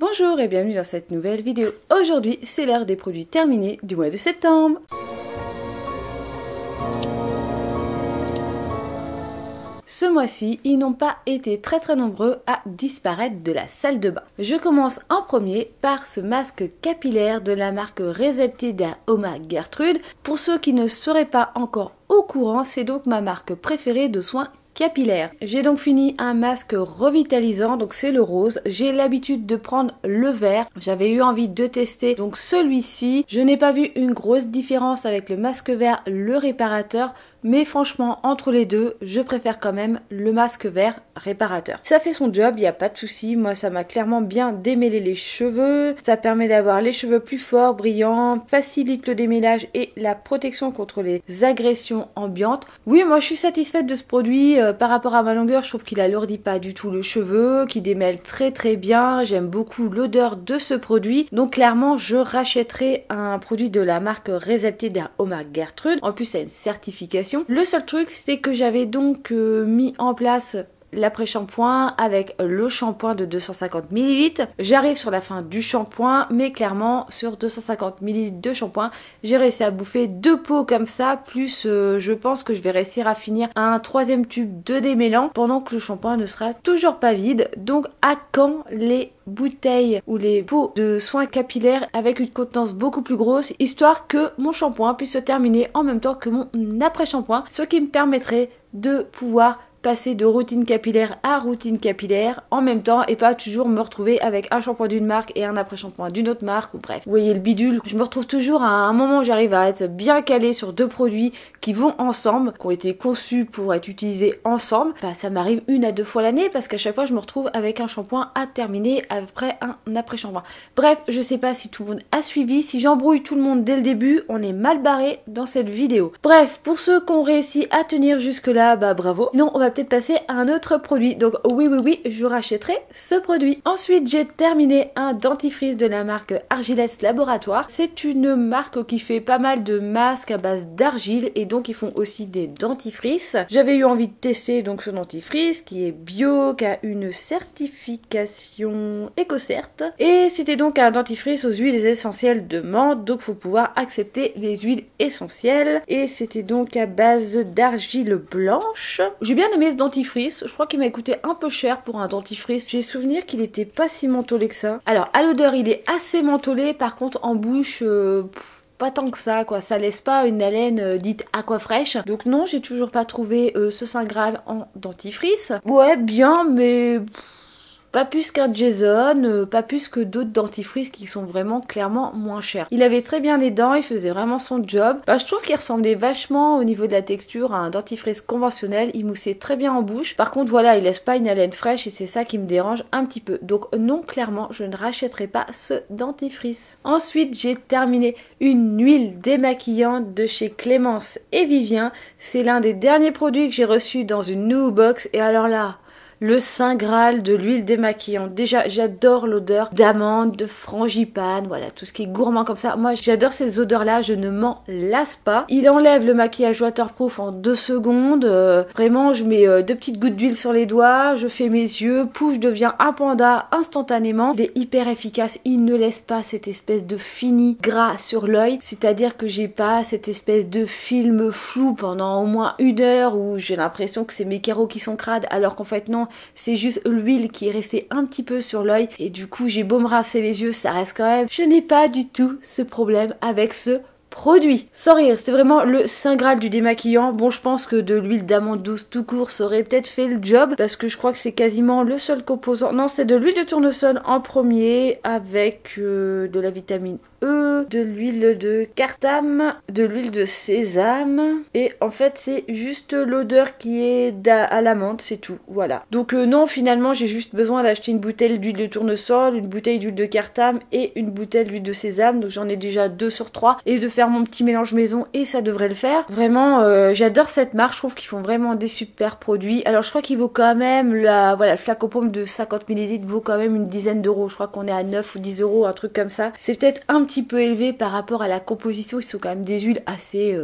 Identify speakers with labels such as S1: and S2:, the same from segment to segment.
S1: Bonjour et bienvenue dans cette nouvelle vidéo. Aujourd'hui, c'est l'heure des produits terminés du mois de septembre. Ce mois-ci, ils n'ont pas été très nombreux à disparaître de la salle de bain. Je commence en premier par ce masque capillaire de la marque Reseptida Oma Gertrude. Pour ceux qui ne seraient pas encore au courant, c'est donc ma marque préférée de soins capillaire. J'ai donc fini un masque revitalisant, donc c'est le rose. J'ai l'habitude de prendre le vert. J'avais eu envie de tester donc celui-ci. Je n'ai pas vu une grosse différence avec le masque vert, le réparateur, mais franchement entre les deux, je préfère quand même le masque vert réparateur. Ça fait son job, il n'y a pas de souci. Moi ça m'a clairement bien démêlé les cheveux. Ça permet d'avoir les cheveux plus forts, brillants, facilite le démêlage et la protection contre les agressions ambiantes. Oui, moi je suis satisfaite de ce produit. Par rapport à ma longueur, je trouve qu'il alourdit pas du tout le cheveu, qui démêle très bien. J'aime beaucoup l'odeur de ce produit. Donc clairement, je rachèterai un produit de la marque Reseptida Oma Gertrude. En plus, ça a une certification. Le seul truc, c'est que j'avais donc mis en place l'après-shampoing avec le shampoing de 250 ml. J'arrive sur la fin du shampoing, mais clairement sur 250 ml de shampoing, j'ai réussi à bouffer 2 pots comme ça, plus je pense que je vais réussir à finir un 3e tube de démêlant pendant que le shampoing ne sera toujours pas vide. Donc à quand les bouteilles ou les pots de soins capillaires avec une contenance beaucoup plus grosse, histoire que mon shampoing puisse se terminer en même temps que mon après-shampoing, ce qui me permettrait de pouvoir passer de routine capillaire à routine capillaire en même temps et pas toujours me retrouver avec un shampoing d'une marque et un après-shampoing d'une autre marque, ou bref, vous voyez le bidule. Je me retrouve toujours à un moment où j'arrive à être bien calée sur 2 produits qui vont ensemble, qui ont été conçus pour être utilisés ensemble. Bah, ça m'arrive 1 à 2 fois l'année parce qu'à chaque fois je me retrouve avec un shampoing à terminer après un après-shampoing. Bref, je sais pas si tout le monde a suivi. Si j'embrouille tout le monde dès le début, on est mal barré dans cette vidéo. Bref, pour ceux qui ont réussi à tenir jusque là, bah bravo. Sinon on va peut-être passer à un autre produit. Donc oui, je rachèterai ce produit. Ensuite, j'ai terminé un dentifrice de la marque Argilès Laboratoire. C'est une marque qui fait pas mal de masques à base d'argile et donc ils font aussi des dentifrices. J'avais eu envie de tester donc ce dentifrice qui est bio, qui a une certification EcoCert et c'était donc un dentifrice aux huiles essentielles de menthe, donc faut pouvoir accepter les huiles essentielles et c'était donc à base d'argile blanche. J'ai bien aimé ce dentifrice, je crois qu'il m'a coûté un peu cher pour un dentifrice. J'ai souvenir qu'il était pas si mentholé que ça. Alors à l'odeur il est assez mentholé, par contre en bouche pas tant que ça quoi, ça laisse pas une haleine dite aquafresh. Donc non, j'ai toujours pas trouvé ce Saint Graal en dentifrice. Ouais bien mais pas plus qu'un Jason, pas plus que d'autres dentifrices qui sont vraiment clairement moins chers. Il avait très bien les dents, il faisait vraiment son job. Bah, je trouve qu'il ressemblait vachement au niveau de la texture à un dentifrice conventionnel. Il moussait très bien en bouche. Par contre voilà, il laisse pas une haleine fraîche et c'est ça qui me dérange un petit peu. Donc non, clairement, je ne rachèterai pas ce dentifrice. Ensuite, j'ai terminé une huile démaquillante de chez Clémence et Vivien. C'est l'un des derniers produits que j'ai reçu dans une new box et alors là, le Saint Graal de l'huile démaquillante. Déjà, j'adore l'odeur d'amande, de frangipane, voilà, tout ce qui est gourmand comme ça. Moi, j'adore ces odeurs-là, je ne m'en lasse pas. Il enlève le maquillage waterproof en 2 secondes. Vraiment, je mets 2 petites gouttes d'huile sur les doigts, je fais mes yeux, pouf, je deviens un panda instantanément. Il est hyper efficace, il ne laisse pas cette espèce de fini gras sur l'œil. C'est-à-dire que j'ai pas cette espèce de film flou pendant au moins 1 heure où j'ai l'impression que c'est mes carreaux qui sont crades, alors qu'en fait non, c'est juste l'huile qui est restée un petit peu sur l'œil et du coup j'ai beau me rincer les yeux, ça reste quand même. Je n'ai pas du tout ce problème avec ce produit. Sans rire, c'est vraiment le Saint Graal du démaquillant. Bon, je pense que de l'huile d'amande douce tout court, ça aurait peut-être fait le job parce que je crois que c'est quasiment le seul composant. Non, c'est de l'huile de tournesol en premier avec de la vitamine E, de l'huile de cartame, de l'huile de sésame et en fait c'est juste l'odeur qui est à l'amande, c'est tout, voilà. Donc non, finalement j'ai juste besoin d'acheter une bouteille d'huile de tournesol, une bouteille d'huile de cartame et une bouteille d'huile de sésame, donc j'en ai déjà 2 sur 3 et de faire mon petit mélange maison et ça devrait le faire. Vraiment j'adore cette marque, je trouve qu'ils font vraiment des super produits. Alors je crois qu'il vaut quand même voilà, le flacon pomme de 50 ml vaut quand même une dizaine d'euros, je crois qu'on est à 9 ou 10 euros, un truc comme ça. C'est peut-être un petit peu élevé par rapport à la composition, qui sont quand même des huiles assez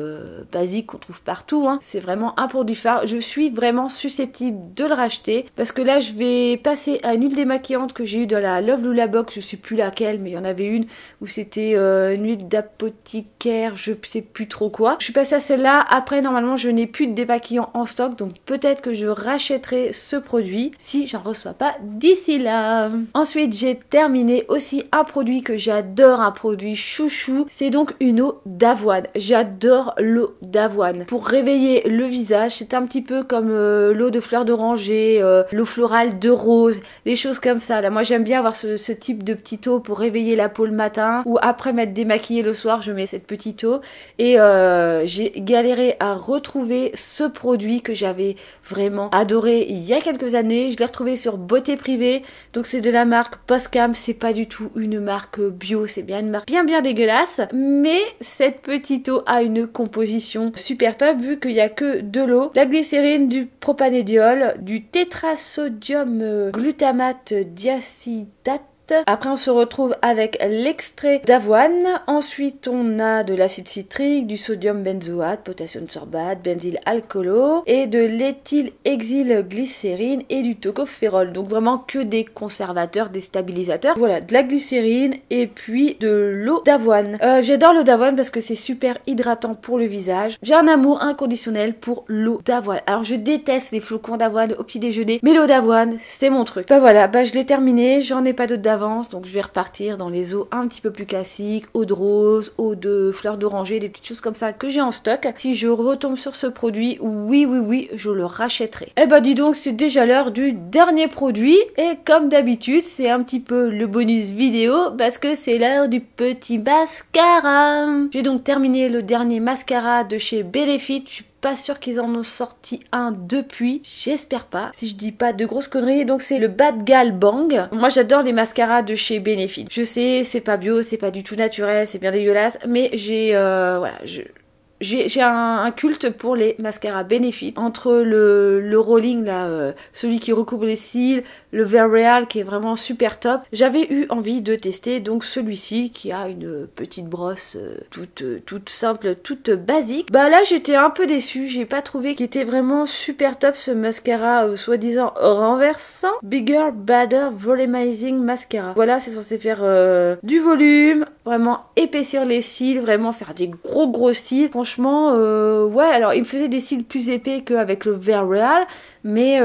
S1: basiques qu'on trouve partout, hein. C'est vraiment un produit phare. Je suis vraiment susceptible de le racheter parce que là je vais passer à une huile démaquillante que j'ai eu dans la Love Lula Box, je sais plus laquelle, mais il y en avait une où c'était une huile d'apothicaire, je sais plus trop quoi. Je suis passée à celle-là. Après, normalement, je n'ai plus de démaquillant en stock, donc peut-être que je rachèterai ce produit si j'en reçois pas d'ici là. Ensuite, j'ai terminé aussi un produit que j'adore, un produit chouchou. C'est donc une eau d'avoine. J'adore l'eau d'avoine. Pour réveiller le visage, c'est un petit peu comme l'eau de fleur d'oranger, l'eau florale de rose, les choses comme ça. Là, moi, j'aime bien avoir ce type de petite eau pour réveiller la peau le matin ou après m'être démaquillée le soir, je mets cette petite eau. Et j'ai galéré à retrouver ce produit que j'avais vraiment adoré il y a quelques années. Je l'ai retrouvé sur Beauté Privée. Donc c'est de la marque Poscam. C'est pas du tout une marque bio, c'est bien une marque bien dégueulasse. Mais cette petite eau a une composition super top vu qu'il n'y a que de l'eau, de la glycérine, du propanédiol, du tétrasodium glutamate diacetate. Après on se retrouve avec l'extrait d'avoine. Ensuite on a de l'acide citrique, du sodium benzoate, potassium sorbate, benzyl alcoolo et de l'éthylhexylglycérine et du tocophérol. Donc vraiment que des conservateurs, des stabilisateurs. Voilà, de la glycérine et puis de l'eau d'avoine. J'adore l'eau d'avoine parce que c'est super hydratant pour le visage. J'ai un amour inconditionnel pour l'eau d'avoine. Alors je déteste les flocons d'avoine au petit déjeuner, mais l'eau d'avoine c'est mon truc. Bah voilà, je l'ai terminé, j'en ai pas d'autres d'avoine. Donc je vais repartir dans les eaux un petit peu plus classiques, eau de rose, eau de fleurs d'oranger, des petites choses comme ça que j'ai en stock. Si je retombe sur ce produit, oui, je le rachèterai. Eh bah dis donc, c'est déjà l'heure du dernier produit et comme d'habitude, c'est un petit peu le bonus vidéo parce que c'est l'heure du petit mascara. J'ai donc terminé le dernier mascara de chez Benefit. Je suis pas sûre qu'ils en ont sorti un depuis, j'espère pas, si je dis pas de grosses conneries. Donc c'est le Bad Gal Bang. Moi j'adore les mascaras de chez Benefit. Je sais, c'est pas bio, c'est pas du tout naturel, c'est bien dégueulasse, mais j'ai j'ai un culte pour les mascaras Benefit. Entre le rolling là, celui qui recouvre les cils, le L'Oréal qui est vraiment super top. J'avais eu envie de tester donc celui-ci qui a une petite brosse toute simple, toute basique. Bah là j'étais un peu déçue, j'ai pas trouvé qu'il était vraiment super top ce mascara soi-disant renversant. Bigger, Badder, Volumizing Mascara. Voilà, c'est censé faire du volume, vraiment épaissir les cils, vraiment faire des gros cils. Franchement, ouais, alors il me faisait des cils plus épais qu'avec le L'Oréal, mais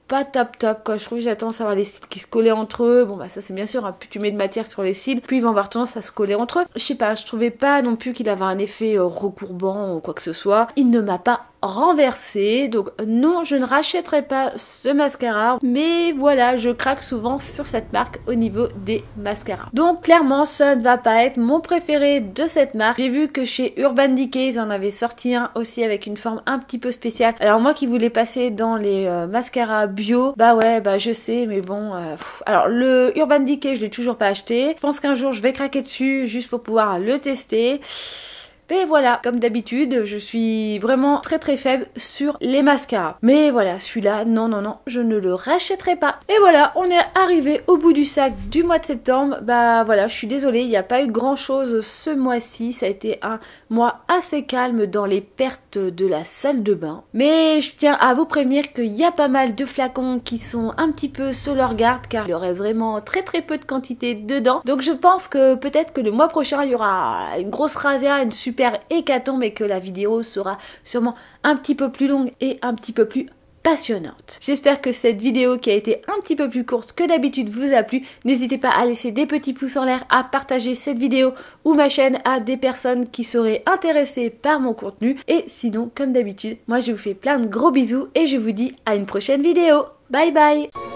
S1: pas top quoi. Je trouve que j'ai tendance à avoir les cils qui se collaient entre eux. Bon bah ça c'est bien sûr, hein, plus tu mets de matière sur les cils, plus ils vont avoir tendance à se coller entre eux. Je sais pas, je trouvais pas non plus qu'il avait un effet recourbant ou quoi que ce soit. Il ne m'a pas renversé, donc non, je ne rachèterai pas ce mascara, mais voilà, je craque souvent sur cette marque au niveau des mascaras. Donc clairement ça ne va pas être mon préféré de cette marque. J'ai vu que chez Urban Decay ils en avaient sorti un aussi avec une forme un petit peu spéciale. Alors moi qui voulais passer dans les mascaras bio, bah ouais, bah je sais, mais bon alors le Urban Decay je l'ai toujours pas acheté. Je pense qu'un jour je vais craquer dessus juste pour pouvoir le tester. Et voilà, comme d'habitude, je suis vraiment très faible sur les mascaras. Mais voilà, celui-là, non, je ne le rachèterai pas. Et voilà, on est arrivé au bout du sac du mois de septembre. Bah voilà, je suis désolée, il n'y a pas eu grand-chose ce mois-ci. Ça a été un mois assez calme dans les pertes de la salle de bain. Mais je tiens à vous prévenir qu'il y a pas mal de flacons qui sont un petit peu sur leur garde, car il reste vraiment très peu de quantité dedans. Donc je pense que peut-être que le mois prochain, il y aura une grosse razzia, une super hécatombe et que la vidéo sera sûrement un petit peu plus longue et un petit peu plus passionnante. J'espère que cette vidéo qui a été un petit peu plus courte que d'habitude vous a plu. N'hésitez pas à laisser des petits pouces en l'air, à partager cette vidéo ou ma chaîne à des personnes qui seraient intéressées par mon contenu. Et sinon, comme d'habitude, moi je vous fais plein de gros bisous et je vous dis à une prochaine vidéo. Bye bye!